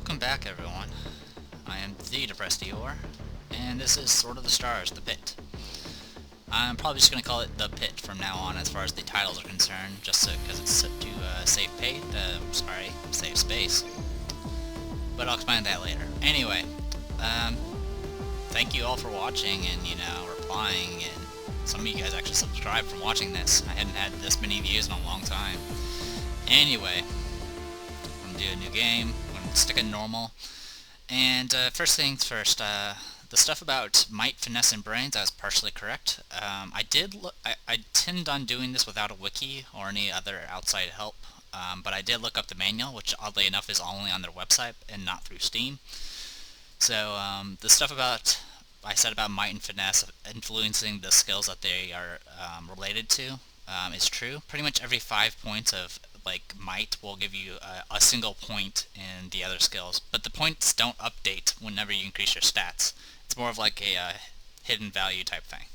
Welcome back, everyone. I am the Depressed Eeyore, and this is Sword of the Stars, The Pit. I'm probably just going to call it The Pit from now on as far as the titles are concerned, just because it's set to save space. But I'll explain that later. Anyway, thank you all for watching and, replying, and some of you guys actually subscribed from watching this. I hadn't had this many views in a long time. Anyway, I'm going to do a new game. I'm going to stick in normal. And first things first, the stuff about might, finesse, and brains, I was partially correct. I intend on doing this without a wiki or any other outside help, but I did look up the manual, which oddly enough is only on their website and not through Steam. So the stuff I said about might and finesse influencing the skills that they are related to is true. Pretty much every 5 points of might will give you a single point in the other skills, but the points don't update whenever you increase your stats. It's more of like a hidden value type thing.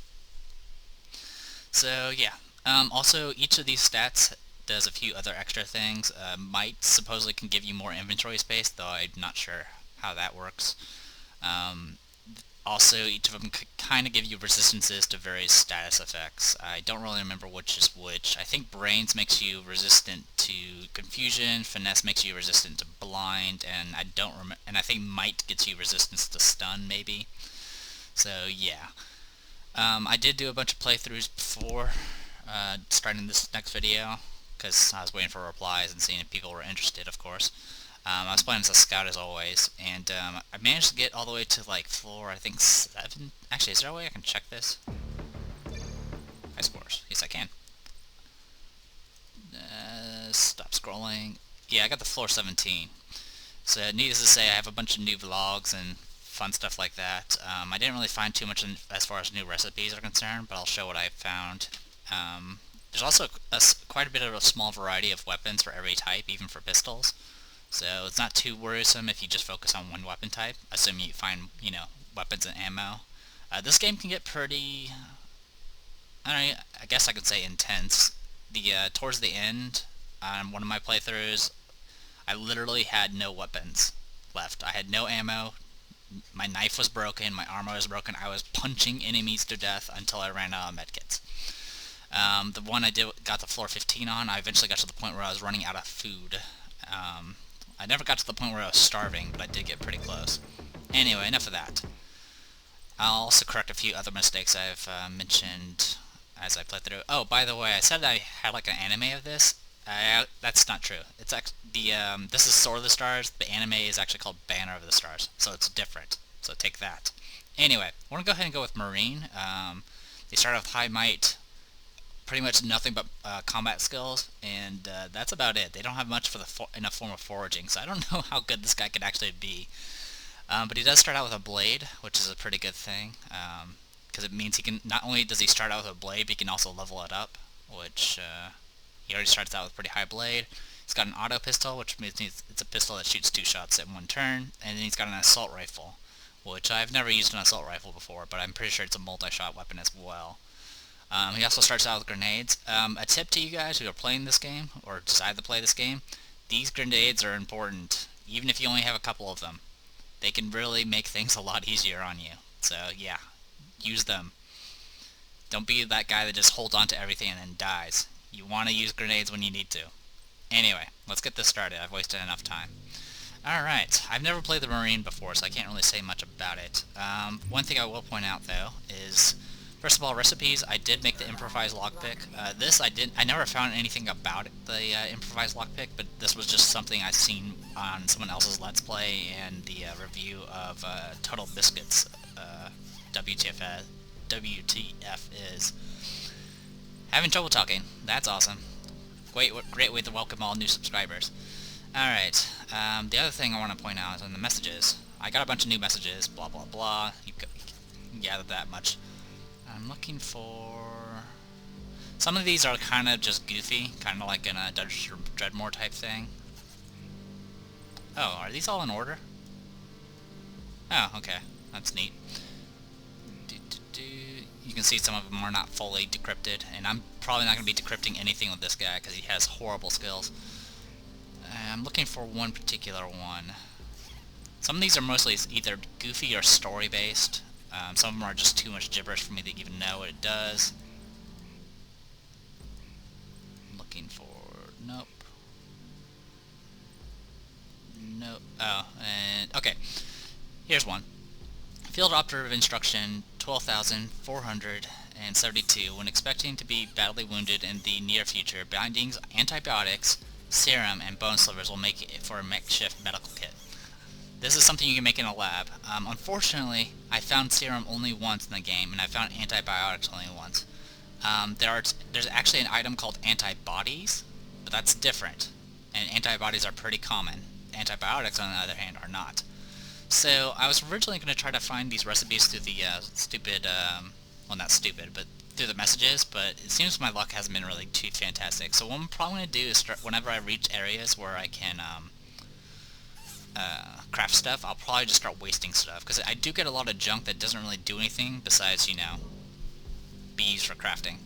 So yeah, also each of these stats does a few other extra things. Might supposedly can give you more inventory space, though I'm not sure how that works. Also, each of them could kind of give you resistances to various status effects. I don't really remember which is which. I think brains makes you resistant to confusion, finesse makes you resistant to blind, and I think might gets you resistance to stun, maybe. So yeah, I did do a bunch of playthroughs before starting this next video, because I was waiting for replies and seeing if people were interested, of course. I was playing as a scout as always, and I managed to get all the way to floor, I think 7. Actually, is there a way I can check this? High scores. Yes, I can. Stop scrolling. Yeah, I got the floor 17. So needless to say, I have a bunch of new vlogs and fun stuff like that. I didn't really find too much as far as new recipes are concerned, but I'll show what I found. There's also quite a bit of a small variety of weapons for every type, even for pistols. So it's not too worrisome if you just focus on one weapon type, assuming you find, weapons and ammo. This game can get pretty, I guess I could say intense. Towards the end, on one of my playthroughs, I literally had no weapons left. I had no ammo, my knife was broken, my armor was broken, I was punching enemies to death until I ran out of medkits. The one got the floor 15 on, I eventually got to the point where I was running out of food. I never got to the point where I was starving, but I did get pretty close. Anyway, enough of that. I'll also correct a few other mistakes I've mentioned as I played through. Oh, by the way, I said I had an anime of this. That's not true. It's this is Sword of the Stars. The anime is actually called Banner of the Stars, so it's different. So take that. Anyway, we're gonna go ahead and go with Marine. They start off with high might. Pretty much nothing but combat skills, and that's about it. They don't have much in a form of foraging, so I don't know how good this guy could actually be. But he does start out with a blade, which is a pretty good thing, because it means he can, not only does he start out with a blade, but he can also level it up, which he already starts out with a pretty high blade. He's got an auto pistol, which means it's a pistol that shoots 2 shots in one turn, and then he's got an assault rifle, which I've never used an assault rifle before, but I'm pretty sure it's a multi-shot weapon as well. He also starts out with grenades. A tip to you guys who are playing this game, or decide to play this game, these grenades are important, even if you only have a couple of them. They can really make things a lot easier on you. So yeah, use them. Don't be that guy that just holds on to everything and then dies. You want to use grenades when you need to. Anyway, let's get this started. I've wasted enough time. Alright, I've never played the Marine before, so I can't really say much about it. One thing I will point out, though, is first of all, recipes. I did make the improvised lockpick. I never found anything about the improvised lockpick, but this was just something I've seen on someone else's Let's Play and the review of Total Biscuits. WTF is having trouble talking. That's awesome. Great way to welcome all new subscribers. Alright, the other thing I want to point out is on the messages. I got a bunch of new messages, blah blah blah. You can gather that much. I'm looking for... Some of these are kind of just goofy, kind of like in a Dungeons & Dreadmore type thing. Oh, are these all in order? Oh, okay. That's neat. You can see some of them are not fully decrypted, and I'm probably not going to be decrypting anything with this guy because he has horrible skills. I'm looking for one particular one. Some of these are mostly either goofy or story-based. Some of them are just too much gibberish for me to even know what it does. I'm looking for... nope. Nope. Oh, and... okay. Here's one. Field Operative Instruction 12,472. When expecting to be badly wounded in the near future, bindings, antibiotics, serum, and bone slivers will make it for a makeshift medical kit. This is something you can make in a lab. Unfortunately, I found serum only once in the game, and I found antibiotics only once. There's actually an item called antibodies, but that's different, and antibodies are pretty common. Antibiotics, on the other hand, are not. So I was originally going to try to find these recipes through the stupid, well, not stupid, but through the messages, but it seems my luck hasn't been really too fantastic. So what I'm probably going to do is start, whenever I reach areas where I can craft stuff, I'll probably just start wasting stuff, because I do get a lot of junk that doesn't really do anything besides, you know, bees for crafting.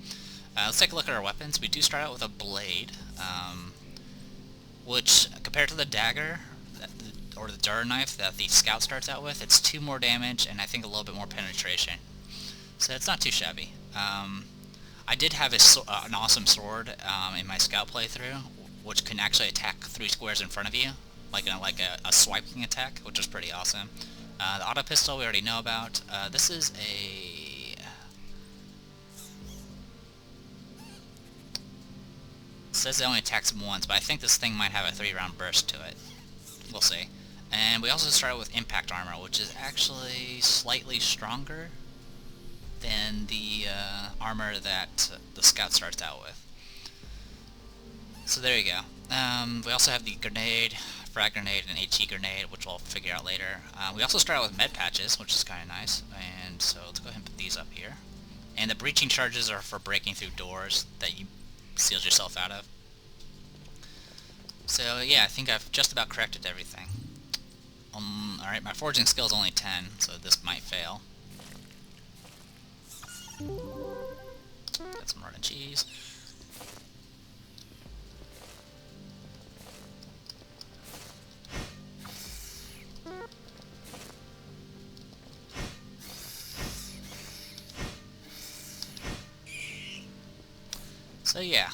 Let's take a look at our weapons. We do start out with a blade, which, compared to the dagger, or the Dura knife that the scout starts out with, it's 2 more damage and I think a little bit more penetration. So it's not too shabby. I did have an awesome sword in my scout playthrough, which can actually attack 3 squares in front of you, like a swiping attack, which is pretty awesome. The auto pistol we already know about. This is a... it says it only attacks once, but I think this thing might have a 3-round burst to it. We'll see. And we also started with impact armor, which is actually slightly stronger than the armor that the scout starts out with. So there you go. We also have the grenade, frag grenade, and HE grenade, which we'll figure out later. We also start out with med patches, which is kind of nice. And so let's go ahead and put these up here. And the breaching charges are for breaking through doors that you sealed yourself out of. So yeah, I think I've just about corrected everything. Alright, my forging skill is only 10, so this might fail. Got some running cheese. So yeah.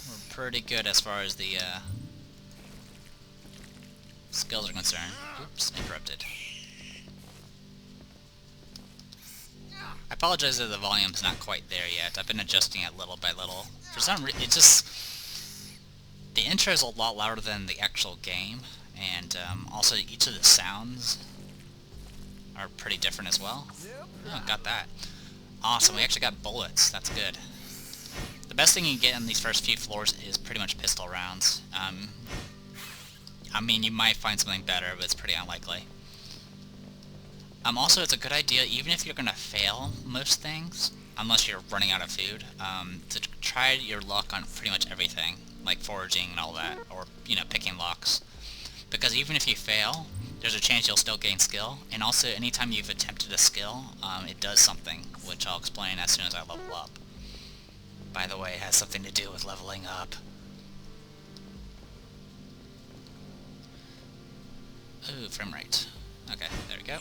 We're pretty good as far as the skills are concerned. Oops, interrupted. I apologize that the volume's not quite there yet. I've been adjusting it little by little. For some reason, it just... the intro is a lot louder than the actual game, and also each of the sounds are pretty different as well. Oh, got that. Awesome, we actually got bullets. That's good. The best thing you can get in these first few floors is pretty much pistol rounds. I mean, you might find something better, but it's pretty unlikely. Also, it's a good idea, even if you're going to fail most things, unless you're running out of food, to try your luck on pretty much everything, like foraging and all that, or, you know, picking locks. Because even if you fail, there's a chance you'll still gain skill, and also anytime you've attempted a skill, it does something, which I'll explain as soon as I level up. By the way, it has something to do with leveling up. Ooh, frame rate. Okay, there we go.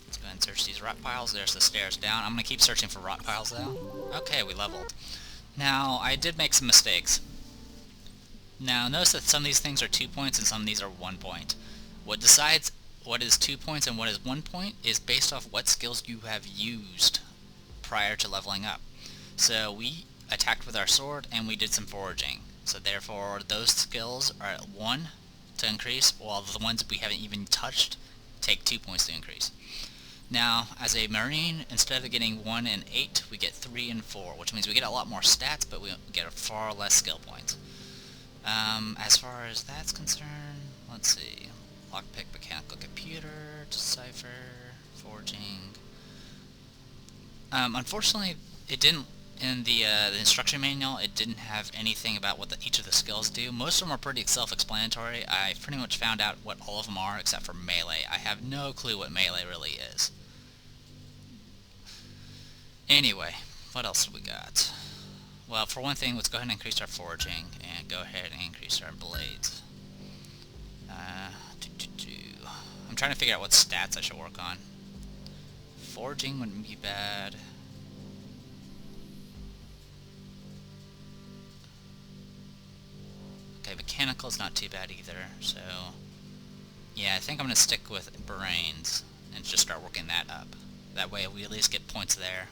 Let's go ahead and search these rot piles. There's the stairs down. I'm going to keep searching for rot piles, though. Okay, we leveled. Now, I did make some mistakes. Now, notice that some of these things are 2 points and some of these are 1 point. What decides what is 2 points and what is 1 point is based off what skills you have used prior to leveling up. So, we attacked with our sword and we did some foraging. So therefore, those skills are at 1 to increase, while the ones we haven't even touched take 2 points to increase. Now, as a Marine, instead of getting 1 and 8, we get 3 and 4, which means we get a lot more stats, but we get far less skill points. As far as that's concerned, let's see. Lockpick, mechanical computer, decipher, forging. Unfortunately, it didn't... in the instruction manual, it didn't have anything about what each of the skills do. Most of them are pretty self-explanatory. I pretty much found out what all of them are except for melee. I have no clue what melee really is. Anyway, what else have we got? Well, for one thing, let's go ahead and increase our foraging, and go ahead and increase our blades. I'm trying to figure out what stats I should work on. Foraging wouldn't be bad. Okay, mechanical's not too bad either, so... Yeah, I think I'm going to stick with brains, and just start working that up. That way we at least get points there.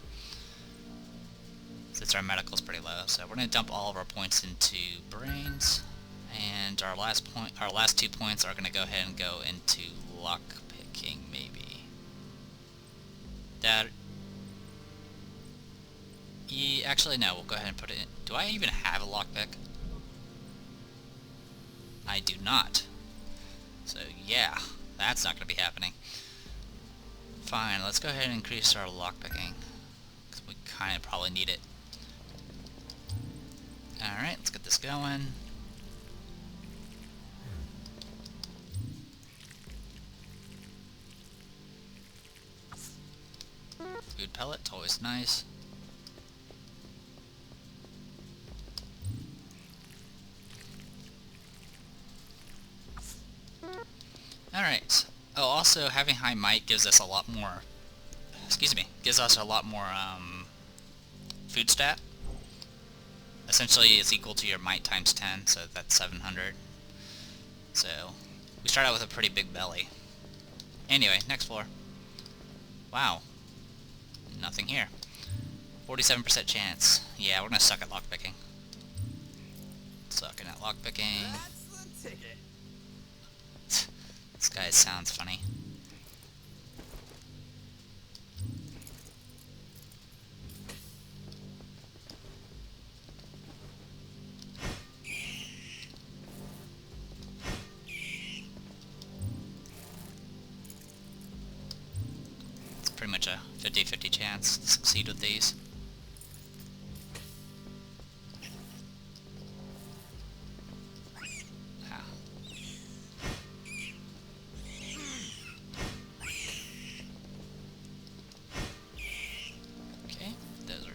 Since our medical's pretty low, so we're going to dump all of our points into brains, and our last 2 points are going to go ahead and go into lock picking, maybe. That... Yeah, actually no, we'll go ahead and put it in. Do I even have a lockpick? I do not. So yeah, that's not going to be happening. Fine, let's go ahead and increase our lockpicking, because we kind of probably need it. Alright, let's get this going. Food pellet, always nice. Alright. Oh, also, having high might gives us a lot more... gives us a lot more, food stat. Essentially, it's equal to your might times 10, so that's 700. So, we start out with a pretty big belly. Anyway, next floor. Wow. Nothing here. 47% chance. Yeah, we're gonna suck at lockpicking. Sucking at lockpicking. That's the ticket. This guy sounds funny. It's pretty much a 50-50 chance to succeed with these.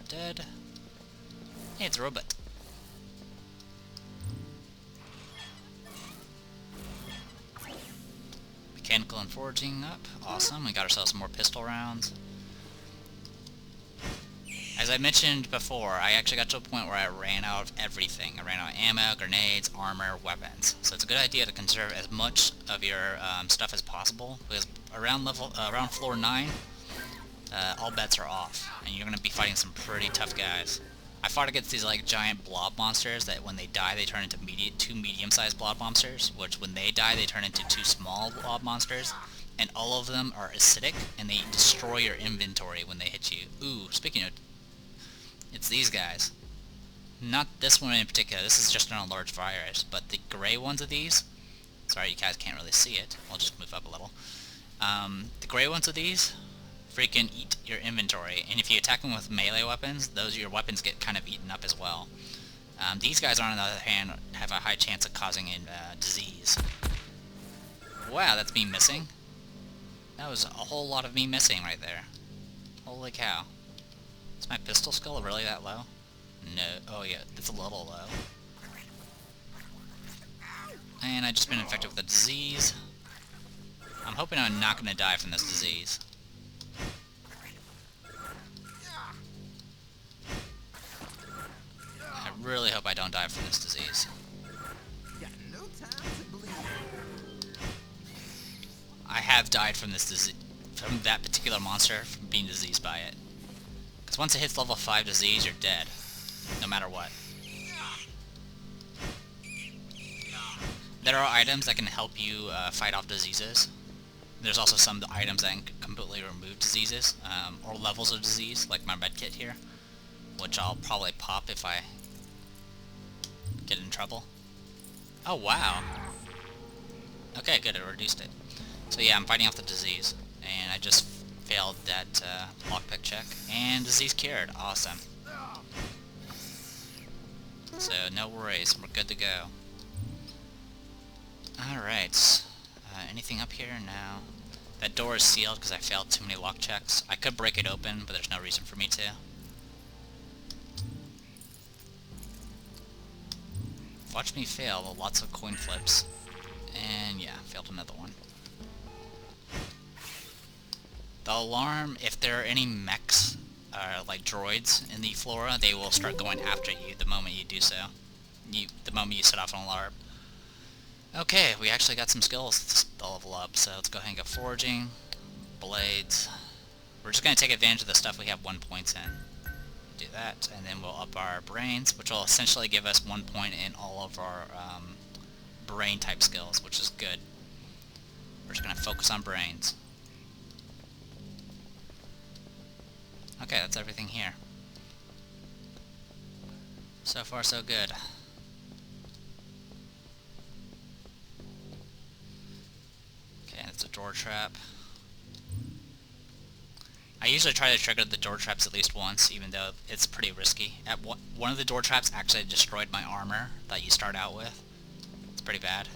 Dead. Hey, it's a robot. Mechanical and foraging up. Awesome. We got ourselves some more pistol rounds. As I mentioned before, I actually got to a point where I ran out of everything. I ran out of ammo, grenades, armor, weapons. So it's a good idea to conserve as much of your stuff as possible, because around floor 9, all bets are off, and you're going to be fighting some pretty tough guys. I fought against these like giant blob monsters that when they die they turn into two medium-sized blob monsters, which when they die they turn into 2 small blob monsters, and all of them are acidic, and they destroy your inventory when they hit you. Ooh, speaking of... It's these guys. Not this one in particular, this is just an enlarged virus, but the gray ones of these... Sorry, you guys can't really see it. I'll just move up a little. The gray ones of these... freaking eat your inventory, and if you attack them with melee weapons, your weapons get kind of eaten up as well. These guys, on the other hand, have a high chance of causing disease. Wow, that's me missing. That was a whole lot of me missing right there. Holy cow. Is my pistol skill really that low? No. Oh yeah, it's a little low. And I just been infected with a disease. I'm hoping I'm not going to die from this disease. I really hope I don't die from this disease. Got no time to bleed. I have died from this disease, from that particular monster, from being diseased by it. Because once it hits level 5 disease, you're dead. No matter what. There are items that can help you fight off diseases. There's also some items that can completely remove diseases, or levels of disease, like my medkit here, which I'll probably pop if I get in trouble. Oh wow. Okay, good, it reduced it. So yeah, I'm fighting off the disease, and I just failed that lockpick check, and disease cured. Awesome. So no worries, we're good to go. Alright. Anything up here? No. That door is sealed because I failed too many lock checks. I could break it open, but there's no reason for me to. Watch me fail lots of coin flips. And yeah, failed another one. The alarm, if there are any mechs, like droids in the flora, they will start going after you the moment you do so. The moment you set off an alarm. Okay, we actually got some skills to level up, so let's go ahead and go foraging, blades. We're just going to take advantage of the stuff we have 1 point in. Do that, and then we'll up our brains, which will essentially give us 1 point in all of our brain type skills, which is good. We're just going to focus on brains. Okay, that's everything here. So far, so good. Okay, that's a door trap. I usually try to trigger the door traps at least once, even though it's pretty risky. One of the door traps actually destroyed my armor that you start out with. It's pretty bad.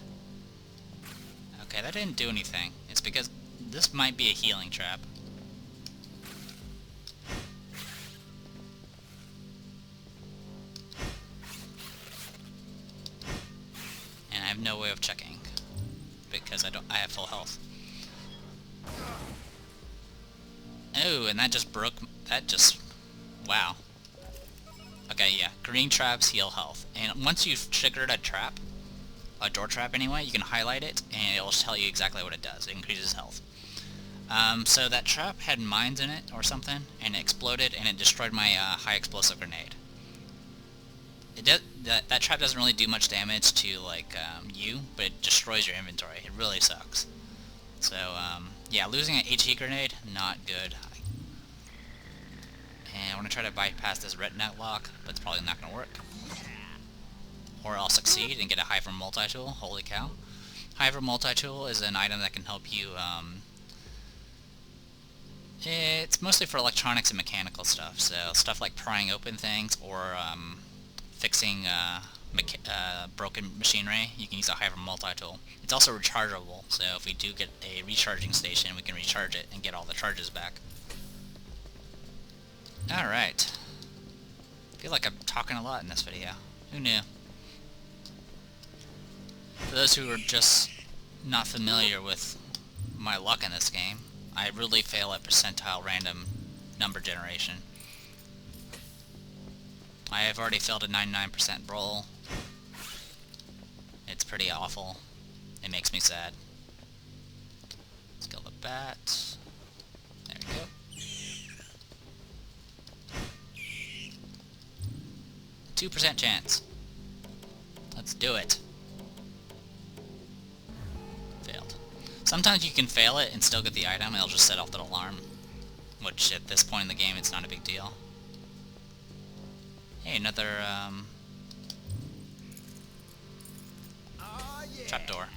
Okay, that didn't do anything. It's because this might be a healing trap. And I have no way of checking because I have full health. Oh, and that just broke, wow. Okay, yeah, green traps heal health. And once you've triggered a trap, a door trap anyway, you can highlight it, and it'll tell you exactly what it does. It increases health. So that trap had mines in it, or something, and it exploded, and it destroyed my high explosive grenade. That trap doesn't really do much damage to, like, you, but it destroys your inventory. It really sucks. So, yeah, losing an HE grenade, not good. And I want to try to bypass this retina lock, but it's probably not going to work. Or I'll succeed and get a Hyver multi-tool. Holy cow. Hyver multi-tool is an item that can help you, it's mostly for electronics and mechanical stuff, so stuff like prying open things or fixing broken machinery, you can use a Hyver multi-tool. It's also rechargeable, so if we do get a recharging station, we can recharge it and get all the charges back. Alright. I feel like I'm talking a lot in this video. Who knew? For those who are just not familiar with my luck in this game, I really fail at percentile random number generation. I have already failed a 99% roll. It's pretty awful. It makes me sad. Let's kill the bat. There we go. 2% chance. Let's do it. Failed. Sometimes you can fail it and still get the item, and it'll just set off the alarm. Which, at this point in the game, it's not a big deal. Hey, another, Oh, yeah. trapdoor.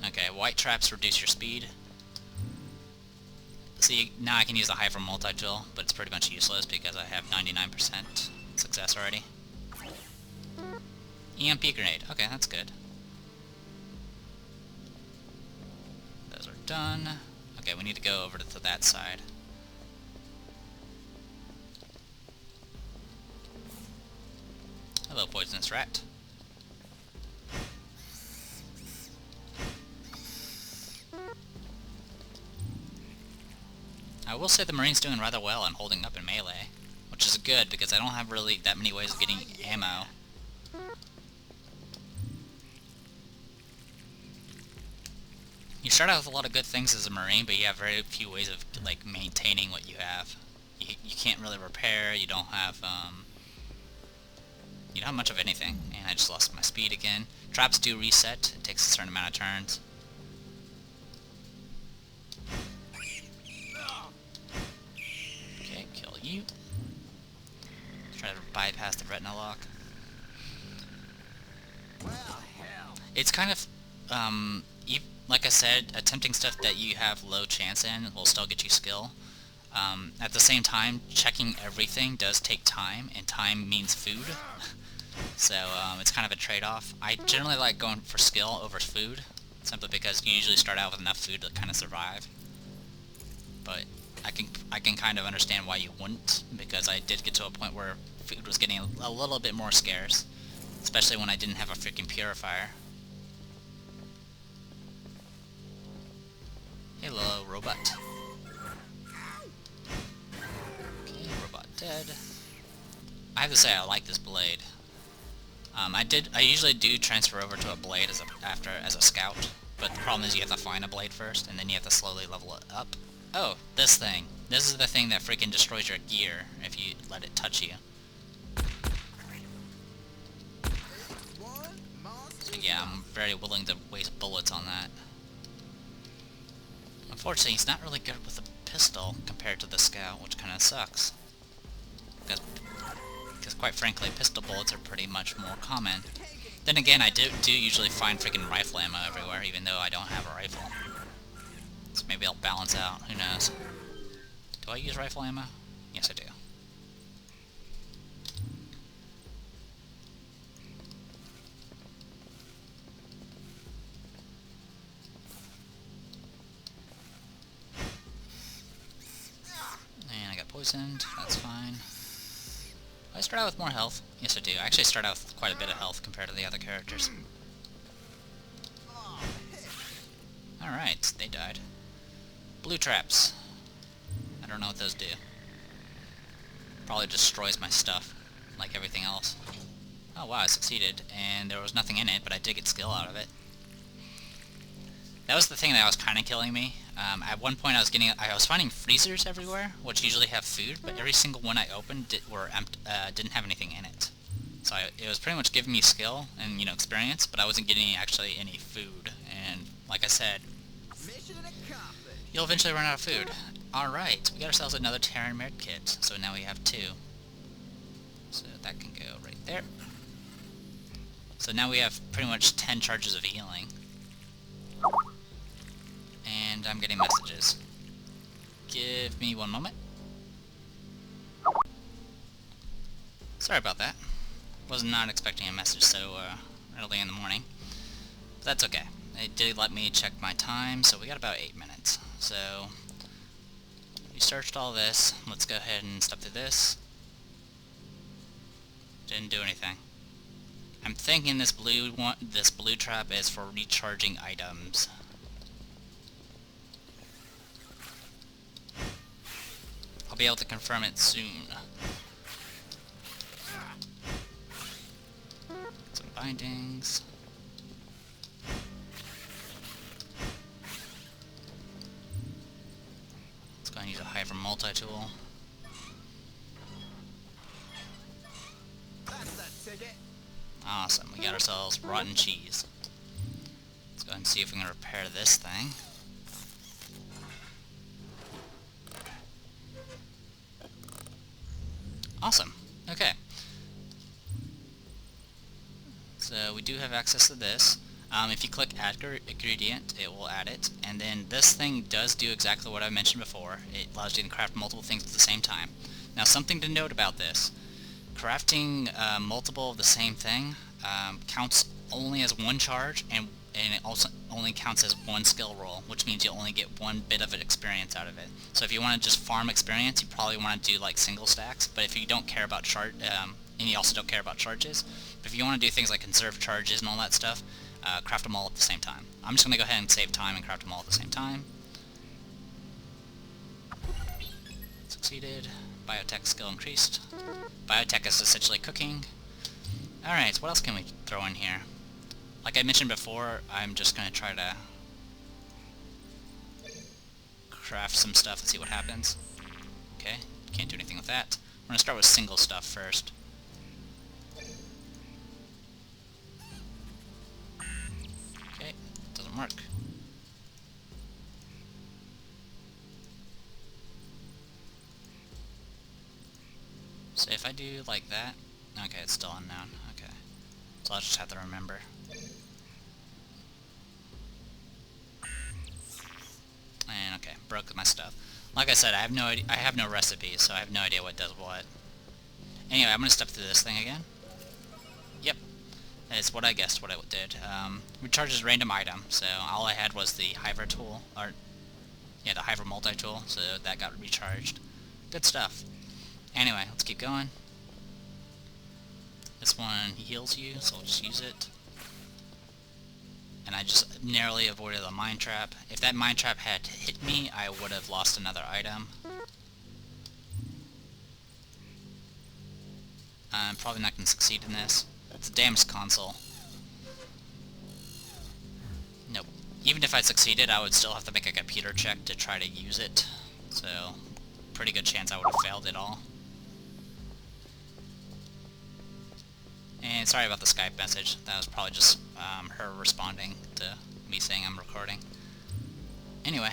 Okay, white traps reduce your speed. See, now I can use the Hyver multi-tool, but it's pretty much useless because I have 99% success already. EMP grenade. Okay, that's good. Those are done. Okay, we need to go over to that side. Hello, poisonous rat. I will say the Marine's doing rather well in holding up in melee, which is good because I don't have really that many ways of getting ammo. You start out with a lot of good things as a Marine, but you have very few ways of, like, maintaining what you have. You can't really repair, you don't have much of anything. And I just lost my speed again. Traps do reset, it takes a certain amount of turns. Okay, kill you. Try to bypass the retina lock. Well, hell. It's kind of, like I said, attempting stuff that you have low chance in will still get you skill. At the same time, checking everything does take time, and time means food. So, it's kind of a trade-off. I generally like going for skill over food, simply because you usually start out with enough food to kind of survive. But I can kind of understand why you wouldn't, because I did get to a point where food was getting a little bit more scarce, especially when I didn't have a freaking purifier. Hello, robot. Okay, robot dead. I have to say I like this blade. I usually do transfer over to a blade as a scout, but the problem is you have to find a blade first, and then you have to slowly level it up. Oh, this thing. This is the thing that freaking destroys your gear if you let it touch you. So yeah, I'm very willing to waste bullets on that. Unfortunately, he's not really good with a pistol compared to the scout, which kind of sucks. Because quite frankly, pistol bullets are pretty much more common. Then again, I do usually find freaking rifle ammo everywhere, even though I don't have a rifle. So maybe I'll balance out, who knows. Do I use rifle ammo? Yes, I do. And I got poisoned, that's fine. Do I start out with more health? Yes, I do. I actually start out with quite a bit of health compared to the other characters. Alright, they died. Blue traps. I don't know what those do. Probably destroys my stuff, like everything else. Oh wow, I succeeded, and there was nothing in it, but I did get skill out of it. That was the thing that was kind of killing me. At one point I was finding freezers everywhere, which usually have food, but every single one I opened didn't have anything in it. So it was pretty much giving me skill and, you know, experience, but I wasn't getting actually any food. And like I said, you'll eventually run out of food. Alright, we got ourselves another Terran medkit, so now we have 2. So that can go right there. So now we have pretty much 10 charges of healing. And I'm getting messages. Give me one moment. Sorry about that. Was not expecting a message so early in the morning. But that's okay. They did let me check my time, so we got about 8 minutes. So we searched all this. Let's go ahead and step through this. Didn't do anything. I'm thinking this blue trap is for recharging items. I'll be able to confirm it soon. Some bindings. Let's go and use a Hyper multi-tool. Awesome, we got ourselves rotten cheese. Let's go ahead and see if we can repair this thing. Awesome. Okay. So we do have access to this. If you click add ingredient, it will add it. And then this thing does do exactly what I mentioned before. It allows you to craft multiple things at the same time. Now something to note about this. Crafting multiple of the same thing counts only as one charge, and it also only counts as one skill roll, which means you only get one bit of experience out of it. So if you want to just farm experience, you probably want to do like single stacks, but if you don't care about and you also don't care about charges, but if you want to do things like conserve charges and all that stuff, craft them all at the same time. I'm just going to go ahead and save time and craft them all at the same time. Succeeded. Biotech skill increased. Biotech is essentially cooking. Alright, what else can we throw in here? Like I mentioned before, I'm just going to try to craft some stuff and see what happens. Okay, can't do anything with that. We're going to start with single stuff first. Okay, doesn't work. So if I do like that, okay, it's still unknown, okay. So I'll just have to remember. And okay, broke my stuff. Like I said, I have no recipes, so I have no idea what does what. Anyway, I'm gonna step through this thing again. Yep, it's what I guessed what it did. Recharges random item, so all I had was the Hyper tool, or Yeah, the Hyper multi-tool, so that got recharged. Good stuff. Anyway, let's keep going. This one heals you, so I'll just use it. And I just narrowly avoided the mine trap. If that mine trap had hit me, I would have lost another item. I'm probably not going to succeed in this. It's a damaged console. Nope. Even if I succeeded, I would still have to make a computer check to try to use it. So, pretty good chance I would have failed it all. And sorry about the Skype message. That was probably just her responding to me saying I'm recording. Anyway,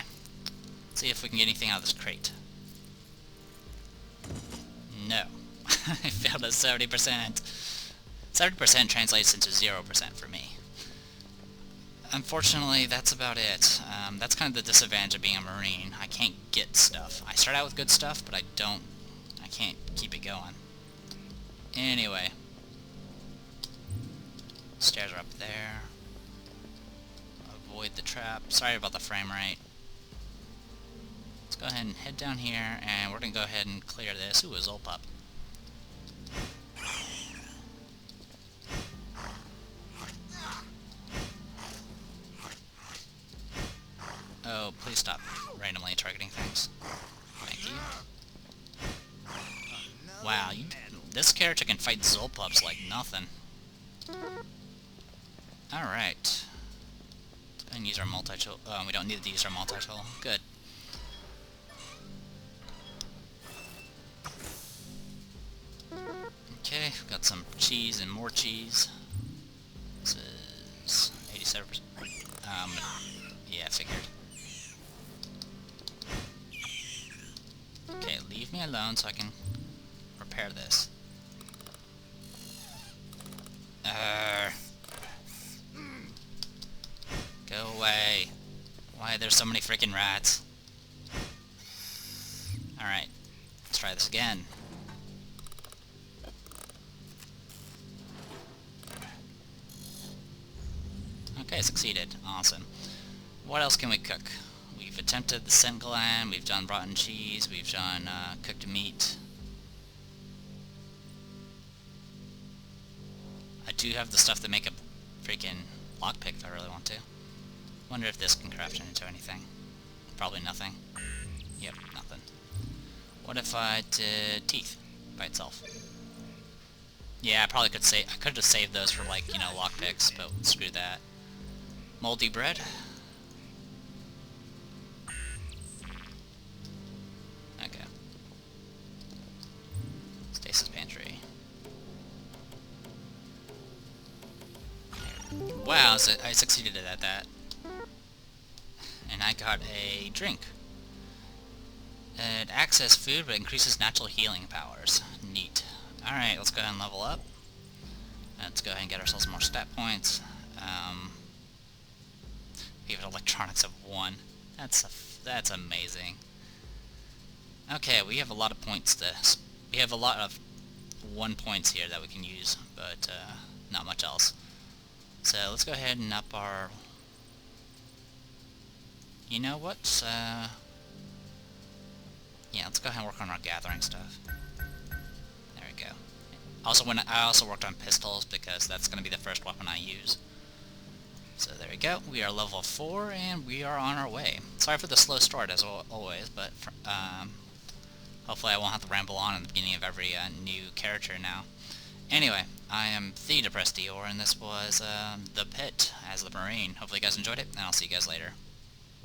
let's see if we can get anything out of this crate. No. I failed at 70%. 70% translates into 0% for me. Unfortunately, that's about it. That's kind of the disadvantage of being a Marine. I can't get stuff. I start out with good stuff, but I can't keep it going. Anyway. Stairs are up there. Avoid the trap. Sorry about the frame rate. Let's go ahead and head down here, and we're going to go ahead and clear this. Ooh, a Zolpup. Oh, please stop randomly targeting things. Thank you. Wow, this character can fight Zolpups like nothing. Alright. And use our multi-tool. Oh, we don't need to use our multi-tool. Good. Okay, we've got some cheese and more cheese. This is 87%. Yeah, I figured. Okay, leave me alone so I can repair this. Go away. Why are there so many freaking rats? Alright, let's try this again. Okay, succeeded. Awesome. What else can we cook? We've attempted the scent gland, we've done rotten cheese, we've done cooked meat. I do have the stuff to make a freaking lockpick if I really want to. Wonder if this can craft it into anything. Probably nothing. Yep, nothing. What if I did teeth by itself? Yeah, I probably could say I could have saved those for, like, you know, lockpicks, but screw that. Moldy bread. Okay. Stasis pantry. Wow, so I succeeded at that. And I got a drink. It acts as food, but increases natural healing powers. Neat. Alright, let's go ahead and level up. Let's go ahead and get ourselves more stat points. We have electronics of 1. That's amazing. Okay, we have a lot of points we have a lot of 1 points here that we can use, but not much else. So let's go ahead and up our... You know what? Yeah, let's go ahead and work on our gathering stuff. There we go. Also, I also worked on pistols because that's going to be the first weapon I use. So there we go. We are level 4 and we are on our way. Sorry for the slow start as always, but hopefully I won't have to ramble on in the beginning of every new character now. Anyway, I am the Depressed Dior, and this was The Pit as the Marine. Hopefully you guys enjoyed it, and I'll see you guys later.